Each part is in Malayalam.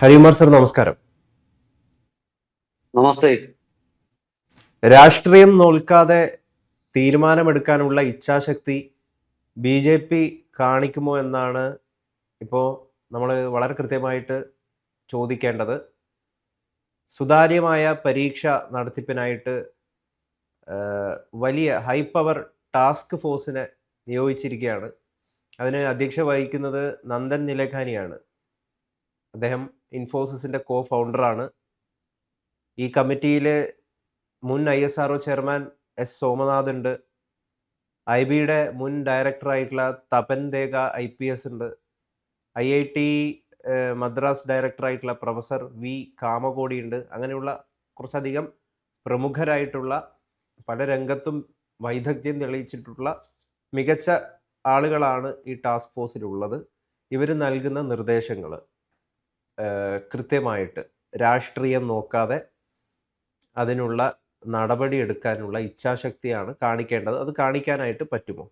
ഹരികുമാർ സർ, നമസ്കാരം. നമസ്തേ. രാഷ്ട്രീയം നോൽക്കാതെ തീരുമാനമെടുക്കാനുള്ള ഇച്ഛാശക്തി BJP കാണിക്കുമോ എന്നാണ് ഇപ്പോൾ നമ്മൾ വളരെ കൃത്യമായിട്ട് ചോദിക്കേണ്ടത്. സുതാര്യമായ പരീക്ഷ നടത്തിപ്പിനായിട്ട് വലിയ ഹൈ പവർ ടാസ്ക് ഫോഴ്സിനെ നിയോഗിച്ചിരിക്കുകയാണ്. അതിന് അധ്യക്ഷത വഹിക്കുന്നത് നന്ദൻ നിലേഖാനിയാണ്. അദ്ദേഹം ഇൻഫോസിസിൻ്റെ ഫൗണ്ടറാണ്. ഈ കമ്മിറ്റിയിൽ മുൻ ISRO ചെയർമാൻ S. സോമനാഥ് ഉണ്ട്. IB-യുടെ മുൻ ഡയറക്ടറായിട്ടുള്ള തപൻ ദേഗ IPS ഉണ്ട്. IIT മദ്രാസ് ഡയറക്ടറായിട്ടുള്ള പ്രൊഫസർ V. കാമകോടി ഉണ്ട്. അങ്ങനെയുള്ള കുറച്ചധികം പ്രമുഖരായിട്ടുള്ള പല രംഗത്തും വൈദഗ്ധ്യം തെളിയിച്ചിട്ടുള്ള മികച്ച ആളുകളാണ് ഈ ടാസ്ക് ഫോഴ്സിലുള്ളത്. ഇവർ നൽകുന്ന നിർദ്ദേശങ്ങൾ കൃത്യമായിട്ട് രാഷ്ട്രീയം നോക്കാതെ അതിനുള്ള നടപടി എടുക്കാനുള്ള ഇച്ഛാശക്തിയാണ് കാണിക്കേണ്ടത്. അത് കാണിക്കാനായിട്ട് പറ്റുമോ?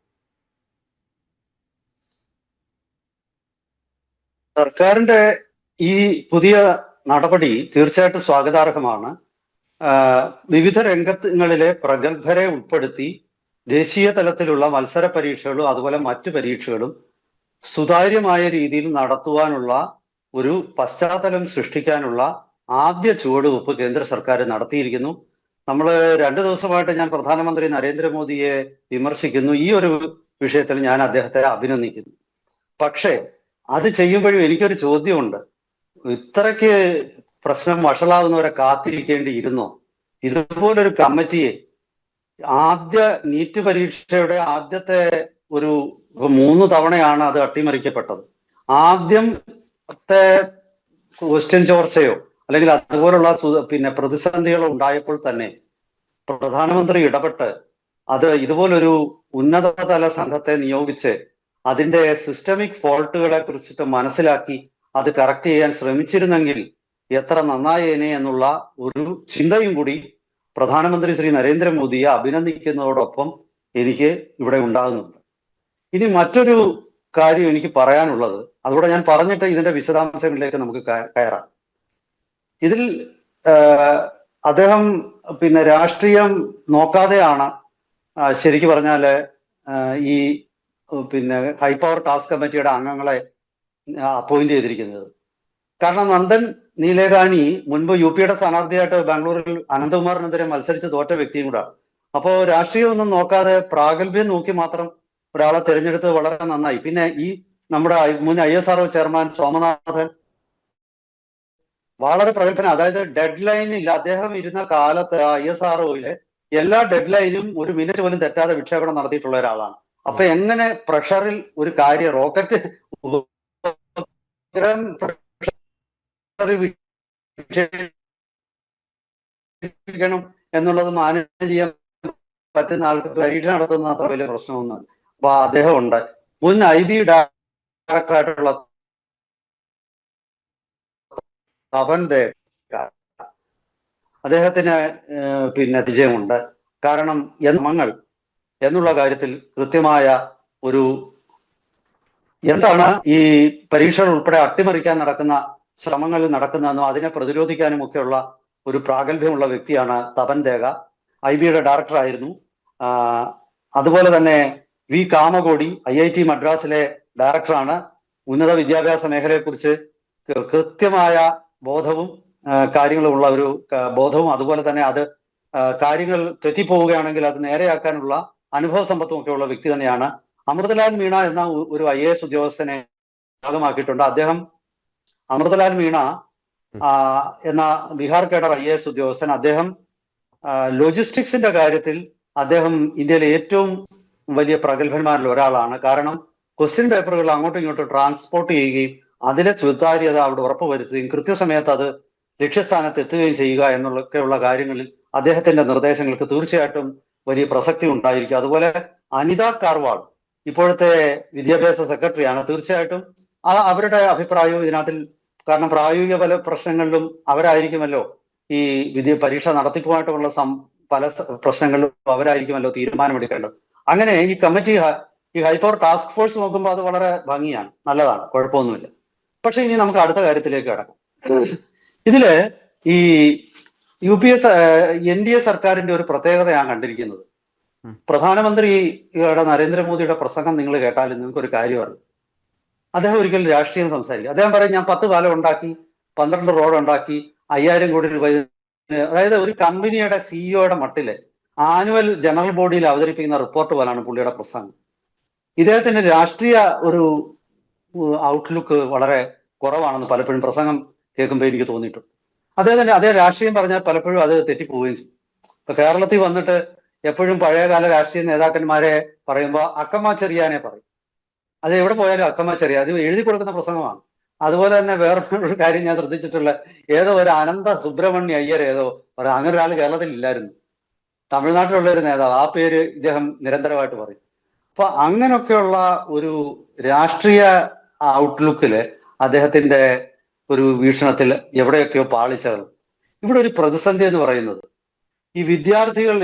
സർക്കാരിന്റെ ഈ പുതിയ നടപടി തീർച്ചയായിട്ടും സ്വാഗതാർഹമാണ്. വിവിധ രംഗങ്ങളിലെ പ്രഗത്ഭരെ ഉൾപ്പെടുത്തി ദേശീയ തലത്തിലുള്ള മത്സര പരീക്ഷകളും അതുപോലെ മറ്റു പരീക്ഷകളും സുതാര്യമായ രീതിയിൽ നടത്തുവാനുള്ള ഒരു പശ്ചാത്തലം സൃഷ്ടിക്കാനുള്ള ആദ്യ ചുവടുവെപ്പ് കേന്ദ്ര സർക്കാർ നടത്തിയിരിക്കുന്നു. നമ്മൾ 2 ദിവസമായിട്ട് ഞാൻ പ്രധാനമന്ത്രി നരേന്ദ്രമോദിയെ വിമർശിക്കുന്നു. ഈ ഒരു വിഷയത്തിൽ ഞാൻ അദ്ദേഹത്തെ അഭിനന്ദിക്കുന്നു. പക്ഷേ അത് ചെയ്യുമ്പോഴും എനിക്കൊരു ചോദ്യമുണ്ട്. ഇത്രയ്ക്ക് പ്രശ്നം വഷളാവുന്നവരെ കാത്തിരിക്കേണ്ടിയിരുന്നോ? ഇതുപോലൊരു കമ്മിറ്റിയെ ആദ്യ നീറ്റ് പരീക്ഷയുടെ ആദ്യത്തെ ഒരു 3 തവണയാണ് അത് അട്ടിമറിക്കപ്പെട്ടത്. ആദ്യത്തെ ക്വസ്റ്റ്യൻ ചോർച്ചയോ അല്ലെങ്കിൽ അതുപോലുള്ള പ്രതിസന്ധികളോ ഉണ്ടായപ്പോൾ തന്നെ പ്രധാനമന്ത്രി ഇടപെട്ട് അത് ഇതുപോലൊരു ഉന്നതതല സംഘത്തെ നിയോഗിച്ച് അതിന്റെ സിസ്റ്റമിക് ഫോൾട്ടുകളെ കുറിച്ചിട്ട് മനസ്സിലാക്കി അത് കറക്റ്റ് ചെയ്യാൻ ശ്രമിച്ചിരുന്നെങ്കിൽ എത്ര നന്നായേനെ എന്നുള്ള ഒരു ചിന്തയും കൂടി പ്രധാനമന്ത്രി ശ്രീ നരേന്ദ്രമോദിയെ അഭിനന്ദിക്കുന്നതോടൊപ്പം എനിക്ക് ഇവിടെ ഉണ്ടാകുന്നുണ്ട്. ഇനി മറ്റൊരു കാര്യം എനിക്ക് പറയാനുള്ളത്, അതുകൂടെ ഞാൻ പറഞ്ഞിട്ട് ഇതിന്റെ വിശദാംശങ്ങളിലേക്ക് നമുക്ക് കയറാം. ഇതിൽ അദ്ദേഹം രാഷ്ട്രീയം നോക്കാതെയാണ് ശരിക്കു പറഞ്ഞാല് ഈ ഹൈ പവർ ടാസ്ക് കമ്മിറ്റിയുടെ അംഗങ്ങളെ അപ്പോയിന്റ് ചെയ്തിരിക്കുന്നത്. കാരണം നന്ദൻ നീലേഖാനി മുൻപ് UP-യുടെ സ്ഥാനാർത്ഥിയായിട്ട് ബാംഗ്ലൂരിൽ അനന്തകുമാറിനെതിരെ മത്സരിച്ച് തോറ്റ വ്യക്തിയും കൂടാണ്. അപ്പോൾ രാഷ്ട്രീയമൊന്നും നോക്കാതെ പ്രാഗൽഭ്യം നോക്കി മാത്രം ഒരാളെ തിരഞ്ഞെടുത്തത് വളരെ നന്നായി. പിന്നെ ഈ നമ്മുടെ മുൻ ISRO ചെയർമാൻ സോമനാഥൻ വളരെ പ്രഗത്ഭന, അതായത് ഡെഡ് ലൈനിൽ അദ്ദേഹം ഇരുന്ന കാലത്ത് ISRO-യിലെ എല്ലാ ഡെഡ് ലൈനും 1 മിനിറ്റ് പോലും തെറ്റാതെ വിക്ഷേപണം നടത്തിയിട്ടുള്ള ഒരാളാണ്. അപ്പൊ എങ്ങനെ പ്രഷറിൽ ഒരു കാര്യം റോക്കറ്റ് വിക്ഷേപിക്കണം എന്നുള്ളത് മാനേജ് ചെയ്യാൻ പറ്റുന്ന ആൾക്ക് പരീക്ഷ നടത്തുന്ന അത്ര വലിയ പ്രശ്നമൊന്നുമില്ല. അപ്പൊ അദ്ദേഹം ഉണ്ട്. മുൻ IB ഡയറക്ടറായിട്ടുള്ള തപൻ ദേഗ, അദ്ദേഹത്തിന് വിജയമുണ്ട്. കാരണം നമ്മൾ എന്നുള്ള കാര്യത്തിൽ കൃത്യമായ ഒരു എന്താണ് ഈ പരീക്ഷകൾ ഉൾപ്പെടെ അട്ടിമറിക്കാൻ നടക്കുന്ന ശ്രമങ്ങൾ നടക്കുന്നതെന്നും അതിനെ പ്രതിരോധിക്കാനും ഒക്കെയുള്ള ഒരു പ്രാഗൽഭ്യമുള്ള വ്യക്തിയാണ് തപൻ ദേഗ. IB-യുടെ ഡയറക്ടർ ആയിരുന്നു. അതുപോലെ തന്നെ V. കാമകോടി IIT മദ്രാസിലെ ഡയറക്ടറാണ്. ഉന്നത വിദ്യാഭ്യാസ മേഖലയെക്കുറിച്ച് കൃത്യമായ ബോധവും കാര്യങ്ങളുമുള്ള ഒരു ബോധവും അതുപോലെ തന്നെ അത് കാര്യങ്ങൾ തെറ്റിപ്പോവുകയാണെങ്കിൽ അത് നേരെയാക്കാനുള്ള അനുഭവ സമ്പത്തും ഒക്കെ ഉള്ള വ്യക്തി തന്നെയാണ്. അമൃതലാൽ മീണ എന്ന ഒരു IAS ഉദ്യോഗസ്ഥനെ ഭാഗമാക്കിയിട്ടുണ്ട്. അദ്ദേഹം അമൃതലാൽ മീണ എന്ന ബീഹാർ കേഡർ IAS ഉദ്യോഗസ്ഥൻ, അദ്ദേഹം ലോജിസ്റ്റിക്സിന്റെ കാര്യത്തിൽ അദ്ദേഹം ഇന്ത്യയിലെ ഏറ്റവും വലിയ പ്രഗത്ഭന്മാരിൽ ഒരാളാണ്. കാരണം ക്വസ്റ്റ്യൻ പേപ്പറുകൾ അങ്ങോട്ടും ഇങ്ങോട്ടും ട്രാൻസ്പോർട്ട് ചെയ്യുകയും അതിലെ സുതാര്യത അവിടെ ഉറപ്പുവരുത്തുകയും കൃത്യസമയത്ത് അത് ലക്ഷ്യസ്ഥാനത്ത് എത്തുകയും ചെയ്യുക എന്നുള്ളൊക്കെയുള്ള കാര്യങ്ങളിൽ അദ്ദേഹത്തിന്റെ നിർദ്ദേശങ്ങൾക്ക് തീർച്ചയായിട്ടും വലിയ പ്രസക്തി ഉണ്ടായിരിക്കും. അതുപോലെ അനിത കാർവാൾ ഇപ്പോഴത്തെ വിദ്യാഭ്യാസ സെക്രട്ടറിയാണ്. തീർച്ചയായിട്ടും അവരുടെ അഭിപ്രായവും ഇതിനകത്തിൽ, കാരണം പ്രായോഗിക പല പ്രശ്നങ്ങളിലും അവരായിരിക്കുമല്ലോ ഈ പരീക്ഷ നടത്തിപ്പുമായിട്ടുള്ള പല പ്രശ്നങ്ങളിലും അവരായിരിക്കുമല്ലോ തീരുമാനമെടുക്കേണ്ടത്. അങ്ങനെ ഈ കമ്മിറ്റി, ഈ ഹൈപ്പവർ ടാസ്ക് ഫോഴ്സ് നോക്കുമ്പോൾ അത് വളരെ ഭംഗിയാണ്, നല്ലതാണ്, കുഴപ്പമൊന്നുമില്ല. പക്ഷെ ഇനി നമുക്ക് അടുത്ത കാര്യത്തിലേക്ക് കടക്കാം. ഇതില് ഈ UPA NDA സർക്കാരിന്റെ ഒരു പ്രത്യേകത ഞാൻ കണ്ടിരിക്കുന്നത്, പ്രധാനമന്ത്രിയുടെ നരേന്ദ്രമോദിയുടെ പ്രസംഗം നിങ്ങൾ കേട്ടാൽ നിങ്ങൾക്ക് ഒരു കാര്യം അറിയും. അദ്ദേഹം ഒരിക്കലും രാഷ്ട്രീയം സംസാരിക്കും. അദ്ദേഹം പറയും, ഞാൻ 10 പാലം ഉണ്ടാക്കി, 12 റോഡ് ഉണ്ടാക്കി, 5000 കോടി രൂപ. അതായത് ഒരു കമ്പനിയുടെ സിഇഒയുടെ മട്ടില് ആനുവൽ ജനറൽ ബോഡിയിൽ അവതരിപ്പിക്കുന്ന റിപ്പോർട്ട് പോലാണ് പുള്ളിയുടെ പ്രസംഗം. ഇദ്ദേഹത്തിന്റെ രാഷ്ട്രീയ ഒരു ഔട്ട്ലുക്ക് വളരെ കുറവാണെന്ന് പലപ്പോഴും പ്രസംഗം കേൾക്കുമ്പോൾ എനിക്ക് തോന്നിയിട്ടുണ്ട്. അദ്ദേഹത്തിന്റെ അതേ രാഷ്ട്രീയം പറഞ്ഞാൽ പലപ്പോഴും അത് തെറ്റിപ്പോവുകയും ചെയ്യും. ഇപ്പൊ കേരളത്തിൽ വന്നിട്ട് എപ്പോഴും പഴയകാല രാഷ്ട്രീയ നേതാക്കന്മാരെ പറയുമ്പോൾ അക്കമ്മ ചെറിയാനെ പറയും. അത് എവിടെ പോയാലും അക്കമ്മ ചെറിയ, അത് എഴുതി കൊടുക്കുന്ന പ്രസംഗമാണ്. അതുപോലെ തന്നെ വേറൊരു കാര്യം ഞാൻ ശ്രദ്ധിച്ചിട്ടുള്ള, ഏതോ ഒരു അനന്ത സുബ്രഹ്മണ്യ അയ്യർ ഏതോ പറയാം, അങ്ങനെ ഒരാൾ കേരളത്തിൽ ഇല്ലായിരുന്നു, തമിഴ്നാട്ടിലുള്ള ഒരു നേതാവ്, ആ പേര് ഇദ്ദേഹം നിരന്തരമായിട്ട് പറയും. അപ്പൊ അങ്ങനെയൊക്കെയുള്ള ഒരു രാഷ്ട്രീയ ഔട്ട്ലുക്കില് അദ്ദേഹത്തിന്റെ ഒരു വീക്ഷണത്തിൽ എവിടെയൊക്കെയോ പാളിച്ചകൾ. ഇവിടെ ഒരു പ്രതിസന്ധി എന്ന് പറയുന്നത്, ഈ വിദ്യാർത്ഥികൾ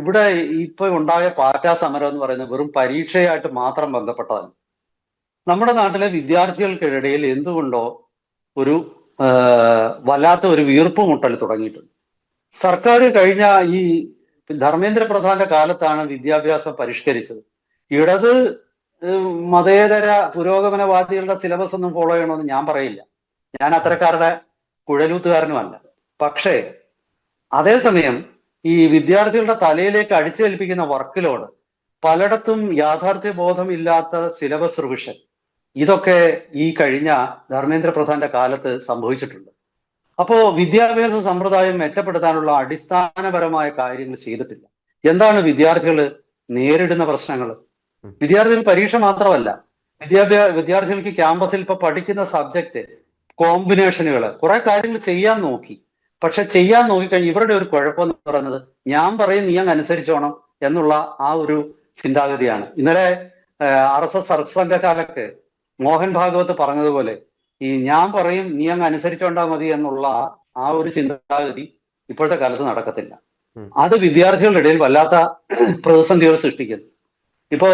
ഇവിടെ ഇപ്പൊ ഉണ്ടായ പാറ്റാ സമരം എന്ന് പറയുന്നത് വെറും പരീക്ഷയായിട്ട് മാത്രം ബന്ധപ്പെട്ടതാണ്. നമ്മുടെ നാട്ടിലെ വിദ്യാർത്ഥികൾക്കിടയിൽ എന്തുകൊണ്ടോ ഒരു വല്ലാത്ത ഒരു വീർപ്പുമുട്ടൽ തുടങ്ങിയിട്ടുണ്ട്. സർക്കാർ കഴിഞ്ഞ ഈ ധർമ്മേന്ദ്ര പ്രധാന്റെ കാലത്താണ് വിദ്യാഭ്യാസം പരിഷ്കരിച്ചത്. ഇടത് മതേതര പുരോഗമനവാദികളുടെ സിലബസ് ഒന്നും ഫോളോ ചെയ്യണമെന്ന് ഞാൻ പറയില്ല, ഞാൻ അത്തരക്കാരുടെ കുഴലൂത്തുകാരനുമല്ല. പക്ഷേ അതേസമയം ഈ വിദ്യാർത്ഥികളുടെ തലയിലേക്ക് അടിച്ചേൽപ്പിക്കുന്ന വർക്ക് ലോഡ്, പലയിടത്തും യാഥാർത്ഥ്യ ബോധമില്ലാത്ത സിലബസ് റിവിഷൻ, ഇതൊക്കെ ഈ കഴിഞ്ഞ ധർമ്മേന്ദ്ര പ്രധാന്റെ കാലത്ത് സംഭവിച്ചിട്ടുണ്ട്. അപ്പോ വിദ്യാഭ്യാസ സമ്പ്രദായം മെച്ചപ്പെടുത്താനുള്ള അടിസ്ഥാനപരമായ കാര്യങ്ങൾ ചെയ്തിട്ടില്ല. എന്താണ് വിദ്യാർത്ഥികൾ നേരിടുന്ന പ്രശ്നങ്ങൾ? വിദ്യാർത്ഥികൾ പരീക്ഷ മാത്രമല്ല, വിദ്യാർത്ഥികൾക്ക് ക്യാമ്പസിൽ ഇപ്പൊ പഠിക്കുന്ന സബ്ജക്റ്റ് കോമ്പിനേഷനുകൾ, കുറെ കാര്യങ്ങൾ ചെയ്യാൻ നോക്കി. പക്ഷെ ചെയ്യാൻ നോക്കിക്കഴിഞ്ഞ് ഇവരുടെ ഒരു കുഴപ്പമെന്ന് പറയുന്നത്, ഞാൻ പറയും നീ അങ്ങ് അനുസരിച്ചോണം എന്നുള്ള ആ ഒരു ചിന്താഗതിയാണ്. ഇന്നലെ RSS സർസംഘചാലക് മോഹൻ ഭാഗവത് പറഞ്ഞതുപോലെ, ഈ ഞാൻ പറയും നീ അങ്ങ് അനുസരിച്ചോണ്ടാ മതി എന്നുള്ള ആ ഒരു ചിന്താഗതി ഇപ്പോഴത്തെ കാലത്ത് നടക്കത്തില്ല. അത് വിദ്യാർത്ഥികളുടെ ഇടയിൽ വല്ലാത്ത പ്രതിസന്ധികൾ സൃഷ്ടിക്കുന്നു. ഇപ്പോ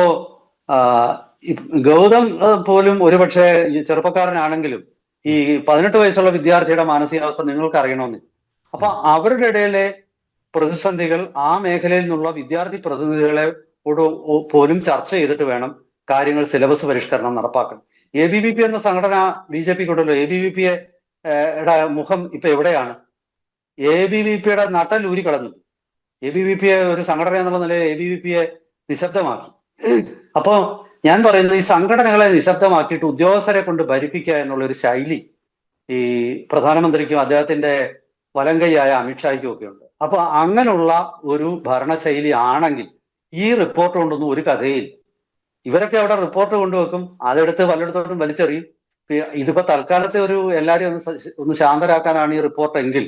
ഗൗതം പോലും ഒരുപക്ഷെ ചെറുപ്പക്കാരനാണെങ്കിലും ഈ 18 വയസ്സുള്ള വിദ്യാർത്ഥിയുടെ മാനസികാവസ്ഥ നിങ്ങൾക്ക് അറിയണമെന്നില്ല. അപ്പൊ അവരുടെ ഇടയിലെ പ്രതിസന്ധികൾ ആ മേഖലയിൽ നിന്നുള്ള വിദ്യാർത്ഥി പ്രതിനിധികളെ പോലും ചർച്ച ചെയ്തിട്ട് വേണം കാര്യങ്ങൾ സിലബസ് പരിഷ്കരണം നടപ്പാക്കണം. ABVP എന്ന സംഘടന BJPക്കുണ്ടല്ലോ. ABVP-യുടെ മുഖം ഇപ്പൊ എവിടെയാണ്? ABVP-യുടെ നട്ടൽ ഊരിക്കളഞ്ഞു. ABVP-യെ ഒരു സംഘടന എന്നുള്ള നിലയിൽ ABVP-യെ നിശബ്ദമാക്കി. അപ്പോ ഞാൻ പറയുന്നത്, ഈ സംഘടനകളെ നിശബ്ദമാക്കിയിട്ട് ഉദ്യോഗസ്ഥരെ കൊണ്ട് ഭരിപ്പിക്കുക എന്നുള്ള ഒരു ശൈലി ഈ പ്രധാനമന്ത്രിക്കും അദ്ദേഹത്തിന്റെ വലങ്കൈയായ അമിത്ഷായ്ക്കും ഒക്കെ ഉണ്ട്. അപ്പൊ അങ്ങനെയുള്ള ഒരു ഭരണശൈലി ആണെങ്കിൽ ഈ റിപ്പോർട്ട് കൊണ്ടൊന്നും ഒരു കഥയില്ല. ഇവരൊക്കെ അവിടെ റിപ്പോർട്ട് കൊണ്ടുവെക്കും, അതെടുത്ത് പലയിടത്തോട്ടും വലിച്ചെറിയും. ഇതിപ്പോ തൽക്കാലത്തെ ഒരു എല്ലാവരും ഒന്ന് ശാന്തരാക്കാനാണ് ഈ റിപ്പോർട്ട് എങ്കിൽ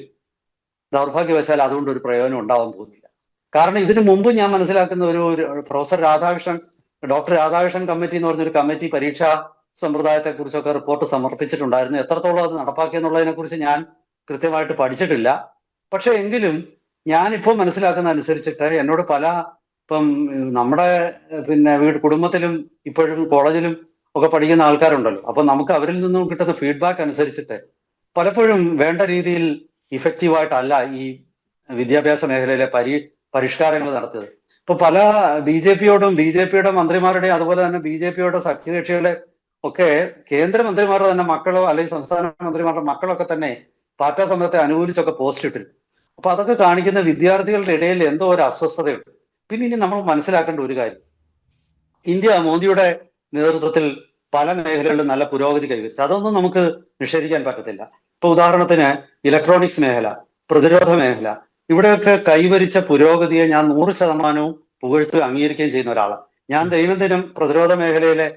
ദൗർഭാഗ്യവശാൽ അതുകൊണ്ട് ഒരു പ്രയോജനം ഉണ്ടാവാൻ പോകുന്നില്ല. കാരണം ഇതിനു മുമ്പ് ഞാൻ മനസ്സിലാക്കുന്ന ഒരു professor Radhakrishnan, doctor Radhakrishnan committee എന്ന് പറഞ്ഞൊരു കമ്മിറ്റി പരീക്ഷാ സമ്പ്രദായത്തെ കുറിച്ചൊക്കെ റിപ്പോർട്ട് സമർപ്പിച്ചിട്ടുണ്ടായിരുന്നു. എത്രത്തോളം അത് നടപ്പാക്കിയെന്നുള്ളതിനെ കുറിച്ച് ഞാൻ കൃത്യമായിട്ട് പഠിച്ചിട്ടില്ല. പക്ഷെ എങ്കിലും ഞാനിപ്പോൾ മനസ്സിലാക്കുന്ന അനുസരിച്ചിട്ട് എന്നോട് ഇപ്പം നമ്മുടെ കുടുംബത്തിലും ഇപ്പോഴും കോളേജിലും ഒക്കെ പഠിക്കുന്ന ആൾക്കാരുണ്ടല്ലോ. അപ്പൊ നമുക്ക് അവരിൽ നിന്നും കിട്ടുന്ന ഫീഡ്ബാക്ക് അനുസരിച്ചിട്ട് പലപ്പോഴും വേണ്ട രീതിയിൽ ഇഫക്റ്റീവായിട്ടല്ല ഈ വിദ്യാഭ്യാസ മേഖലയിലെ പരിഷ്കാരങ്ങൾ നടത്തിയത്. ഇപ്പൊ പല BJPയോടും BJPയുടെ മന്ത്രിമാരുടെയും അതുപോലെ തന്നെ BJPയുടെ സഖ്യകക്ഷികളെ ഒക്കെ കേന്ദ്രമന്ത്രിമാരുടെ തന്നെ മക്കളോ അല്ലെങ്കിൽ സംസ്ഥാന മന്ത്രിമാരുടെ മക്കളൊക്കെ തന്നെ പാർട്ടി സമരത്തെ അനുകൂലിച്ചൊക്കെ പോസ്റ്റ് ഇട്ടിരുന്നു. അപ്പൊ അതൊക്കെ കാണിക്കുന്ന വിദ്യാർത്ഥികളുടെ ഇടയിൽ എന്തോ ഒരു അസ്വസ്ഥതയുണ്ട്. പിന്നെ ഇനി നമ്മൾ മനസ്സിലാക്കേണ്ട ഒരു കാര്യം, ഇന്ത്യ മോദിയുടെ നേതൃത്വത്തിൽ പല മേഖലകളിലും നല്ല പുരോഗതി കൈവരിച്ചു. അതൊന്നും നമുക്ക് നിഷേധിക്കാൻ പറ്റത്തില്ല. ഇപ്പൊ ഉദാഹരണത്തിന് ഇലക്ട്രോണിക്സ് മേഖല, പ്രതിരോധ മേഖല, ഇവിടെയൊക്കെ കൈവരിച്ച പുരോഗതിയെ ഞാൻ 100% പുകഴ്ത്തുകയും അംഗീകരിക്കുകയും ചെയ്യുന്ന ഒരാളാണ്. ഞാൻ ദൈനംദിനം പ്രതിരോധ മേഖലയിലെ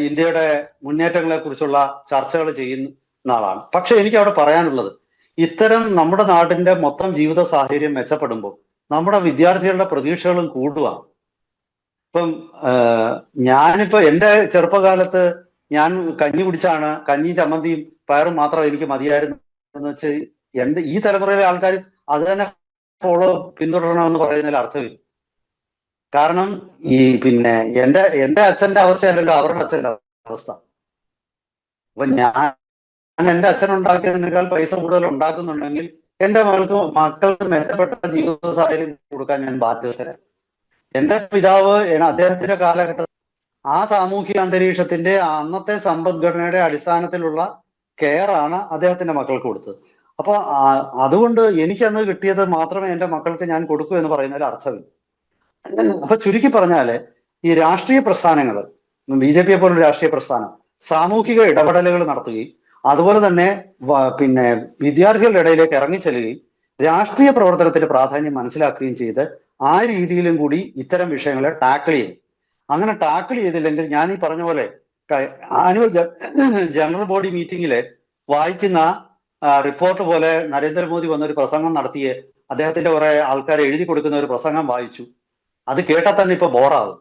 ഇന്ത്യയുടെ മുന്നേറ്റങ്ങളെ കുറിച്ചുള്ള ചർച്ചകൾ ചെയ്യുന്ന ആളാണ്. പക്ഷെ എനിക്ക് അവിടെ പറയാനുള്ളത്, ഇത്തരം നമ്മുടെ നാടിന്റെ മൊത്തം ജീവിത സാഹചര്യം മെച്ചപ്പെടുമ്പോൾ നമ്മുടെ വിദ്യാർത്ഥികളുടെ പ്രതീക്ഷകളും കൂടുക. ഇപ്പം ഞാനിപ്പോ എൻ്റെ ചെറുപ്പകാലത്ത് ഞാൻ കഞ്ഞി കുടിച്ചാണ്, കഞ്ഞിയും ചമ്മന്തിയും പയറും മാത്രം എനിക്ക് മതിയായിരുന്നു എന്ന് വെച്ച് ഈ തലമുറയിലെ ആൾക്കാർ അത് തന്നെ പിന്തുടരണമെന്ന് പറയുന്നതിൽ അർത്ഥമില്ല. കാരണം ഈ എൻ്റെ അച്ഛന്റെ അവസ്ഥയല്ലല്ലോ അവരുടെ അച്ഛന്റെ അവസ്ഥ. അപ്പൊ ഞാൻ എൻ്റെ അച്ഛൻ ഉണ്ടാക്കിയതിനേക്കാൾ പൈസ കൂടുതൽ ഉണ്ടാക്കുന്നുണ്ടെങ്കിൽ എൻ്റെ മക്കൾക്ക് മെച്ചപ്പെട്ട ജീവിത സാഹചര്യം കൊടുക്കാൻ ഞാൻ ബാധ്യസ്ഥരാണ്. എൻ്റെ പിതാവ് അദ്ദേഹത്തിന്റെ കാലഘട്ടത്തിൽ ആ സാമൂഹിക അന്തരീക്ഷത്തിന്റെ അന്നത്തെ സമ്പദ്ഘടനയുടെ അടിസ്ഥാനത്തിലുള്ള കെയർ ആണ് അദ്ദേഹത്തിന്റെ മക്കൾക്ക് കൊടുത്തത്. അപ്പൊ അതുകൊണ്ട് എനിക്കന്ന് കിട്ടിയത് മാത്രമേ എൻ്റെ മക്കൾക്ക് ഞാൻ കൊടുക്കൂ എന്ന് പറയുന്നതിൽ അർത്ഥമില്ല. അപ്പൊ ചുരുക്കി പറഞ്ഞാല് ഈ രാഷ്ട്രീയ പ്രസ്ഥാനങ്ങൾ, BJP പോലുള്ള രാഷ്ട്രീയ പ്രസ്ഥാനം സാമൂഹിക ഇടപെടലുകൾ നടത്തുകയും അതുപോലെ തന്നെ പിന്നെ വിദ്യാർത്ഥികളുടെ ഇടയിലേക്ക് ഇറങ്ങിച്ചെല്ലുകയും രാഷ്ട്രീയ പ്രവർത്തനത്തിന്റെ പ്രാധാന്യം മനസ്സിലാക്കുകയും ചെയ്ത് ആ രീതിയിലും കൂടി ഇത്തരം വിഷയങ്ങളെ ടാക്കിൾ ചെയ്യും. അങ്ങനെ ടാക്കിൾ ചെയ്തില്ലെങ്കിൽ ഞാൻ ഈ പറഞ്ഞ പോലെ ആനുവൽ ജനറൽ ബോഡി മീറ്റിംഗില് വായിക്കുന്ന റിപ്പോർട്ട് പോലെ നരേന്ദ്രമോദി വന്നൊരു പ്രസംഗം നടത്തിയ അദ്ദേഹത്തിന്റെ കുറെ ആൾക്കാരെ എഴുതി കൊടുക്കുന്ന ഒരു പ്രസംഗം വായിച്ചു. അത് കേട്ടാൽ തന്നെ ഇപ്പൊ ബോറാവും.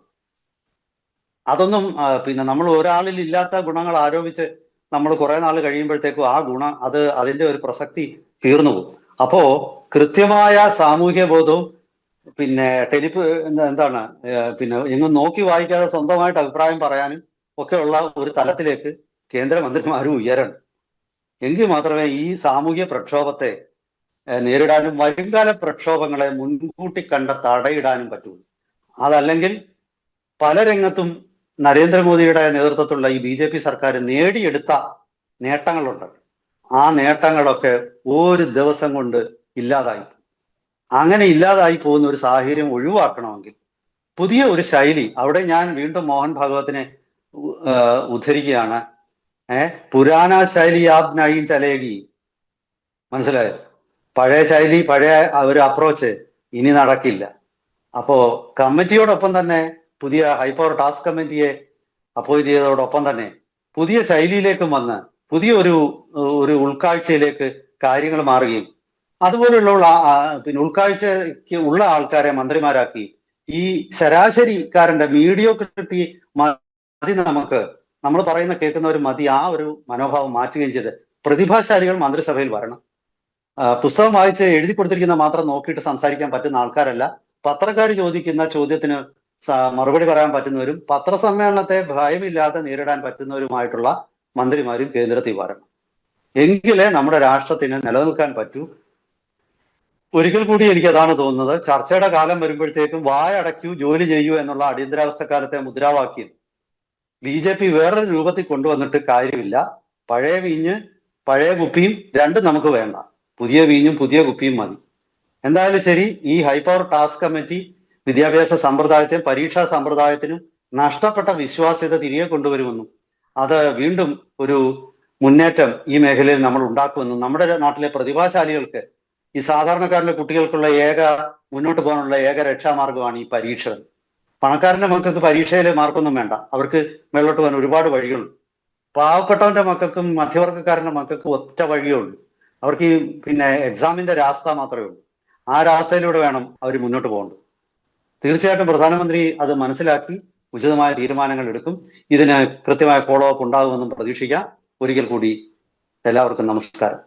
അതൊന്നും പിന്നെ നമ്മൾ ഒരാളിൽ ഇല്ലാത്ത ഗുണങ്ങൾ ആരോപിച്ച് നമ്മൾ കുറെ നാൾ കഴിയുമ്പോഴത്തേക്കും ആ ഗുണം അതിന്റെ ഒരു പ്രസക്തി തീർന്നു പോകും. അപ്പോ കൃത്യമായ സാമൂഹ്യ ബോധവും പിന്നെ എന്താണ് പിന്നെ എങ്ങും നോക്കി വായിക്കാതെ സ്വന്തമായിട്ട് അഭിപ്രായം പറയാനും ഒക്കെ ഉള്ള ഒരു തലത്തിലേക്ക് കേന്ദ്രമന്ത്രിമാരും ഉയരണം. എങ്കിൽ മാത്രമേ ഈ സാമൂഹ്യ പ്രക്ഷോഭത്തെ നേരിടാനും വരുംകാല പ്രക്ഷോഭങ്ങളെ മുൻകൂട്ടി തടയിടാനും പറ്റുള്ളൂ. അതല്ലെങ്കിൽ പല രംഗത്തും നരേന്ദ്രമോദിയുടെ നേതൃത്വത്തിലുള്ള ഈ BJP സർക്കാർ നേടിയെടുത്ത നേട്ടങ്ങളുണ്ട്. ആ നേട്ടങ്ങളൊക്കെ ഒരു ദിവസം കൊണ്ട് ഇല്ലാതായി. അങ്ങനെ ഇല്ലാതായി പോകുന്ന ഒരു സാഹചര്യം ഒഴിവാക്കണമെങ്കിൽ പുതിയ ഒരു ശൈലി, അവിടെ ഞാൻ വീണ്ടും മോഹൻ ഭാഗവത്തിനെ ഉദ്ധരിക്കുകയാണ്. പുരാന ശൈലി ആപ് നഹീ ചലേഗി. മനസ്സിലായോ? പഴയ ശൈലി, പഴയ ഒരു അപ്രോച്ച് ഇനി നടക്കില്ല. അപ്പോ കമ്മിറ്റിയോടൊപ്പം തന്നെ പുതിയ ഹൈപ്പവർ ടാസ്ക് കമ്മിറ്റിയെ അപ്പോയിന്റ് ചെയ്തതോടൊപ്പം തന്നെ പുതിയ ശൈലിയിലേക്കും വന്ന് പുതിയ ഒരു ഉൾക്കാഴ്ചയിലേക്ക് കാര്യങ്ങൾ മാറുകയും അതുപോലുള്ള പിന്നെ ഉൾക്കാഴ്ചയ്ക്ക് ഉള്ള ആൾക്കാരെ മന്ത്രിമാരാക്കി ഈ ശരാശരിക്കാരന്റെ മീഡിയോക്രിറ്റി മതി, നമ്മൾ പറയുന്ന കേൾക്കുന്നവർ മതി, ആ ഒരു മനോഭാവം മാറ്റുകയും ചെയ്ത് പ്രതിഭാശാലികൾ മന്ത്രിസഭയിൽ വരണം. പുസ്തകം വായിച്ച് എഴുതി കൊടുത്തിരിക്കുന്ന മാത്രം നോക്കിയിട്ട് സംസാരിക്കാൻ പറ്റുന്ന ആൾക്കാരല്ല, പത്രക്കാർ ചോദിക്കുന്ന ചോദ്യത്തിന് മറുപടി പറയാൻ പറ്റുന്നവരും പത്രസമ്മേളനത്തെ ഭയമില്ലാതെ നേരിടാൻ പറ്റുന്നവരുമായിട്ടുള്ള മന്ത്രിമാരും കേന്ദ്രത്തിൽ വരണം. എങ്കിലേ നമ്മുടെ രാഷ്ട്രത്തിന് നിലനിൽക്കാൻ പറ്റൂ. ഒരിക്കൽ കൂടി എനിക്ക് അതാണ് തോന്നുന്നത്. ചർച്ചയുടെ കാലം വരുമ്പോഴത്തേക്കും വായടയ്ക്കൂ, ജോലി ചെയ്യൂ എന്നുള്ള അടിയന്തരാവസ്ഥ കാലത്തെ മുദ്രാവാക്യം BJP വേറൊരു രൂപത്തിൽ കൊണ്ടുവന്നിട്ട് കാര്യമില്ല. പഴയ വീഞ്ഞ് പഴയ കുപ്പിയും രണ്ടും നമുക്ക് വേണ്ട. പുതിയ വീഞ്ഞും പുതിയ കുപ്പിയും മതി. എന്തായാലും ശരി, ഈ ഹൈപ്പവർ ടാസ്ക് കമ്മിറ്റി വിദ്യാഭ്യാസ സമ്പ്രദായത്തിനും പരീക്ഷാ സമ്പ്രദായത്തിനും നഷ്ടപ്പെട്ട വിശ്വാസ്യത തിരികെ കൊണ്ടുവരുമെന്നും അത് വീണ്ടും ഒരു മുന്നേറ്റം ഈ മേഖലയിൽ നമ്മൾ ഉണ്ടാക്കുമെന്നും നമ്മുടെ നാട്ടിലെ പ്രതിഭാശാലികൾക്ക്, ഈ സാധാരണക്കാരന്റെ കുട്ടികൾക്കുള്ള മുന്നോട്ട് പോകാനുള്ള ഏക രക്ഷാമാർഗമാണ് ഈ പരീക്ഷകൾ. പണക്കാരന്റെ മക്കൾക്ക് പരീക്ഷയിൽ മാർക്കൊന്നും വേണ്ട, അവർക്ക് മേലോട്ട് പോകാൻ ഒരുപാട് വഴികളുണ്ട്. പാവപ്പെട്ടവന്റെ മക്കൾക്കും മധ്യവർഗക്കാരന്റെ മക്കൾക്കും ഒറ്റ വഴിയേ ഉള്ളൂ. അവർക്ക് ഈ പിന്നെ എക്സാമിന്റെ രാസ്ത മാത്രമേ ഉള്ളൂ. ആ രാസ്തയിലൂടെ വേണം അവർ മുന്നോട്ട് പോകേണ്ടത്. തീർച്ചയായിട്ടും പ്രധാനമന്ത്രി അത് മനസ്സിലാക്കി ഉചിതമായ തീരുമാനങ്ങൾ എടുക്കും. ഇതിന് കൃത്യമായ ഫോളോ അപ്പ് ഉണ്ടാകുമെന്നും പ്രതീക്ഷിക്കാം. ഒരിക്കൽ കൂടി എല്ലാവർക്കും നമസ്കാരം.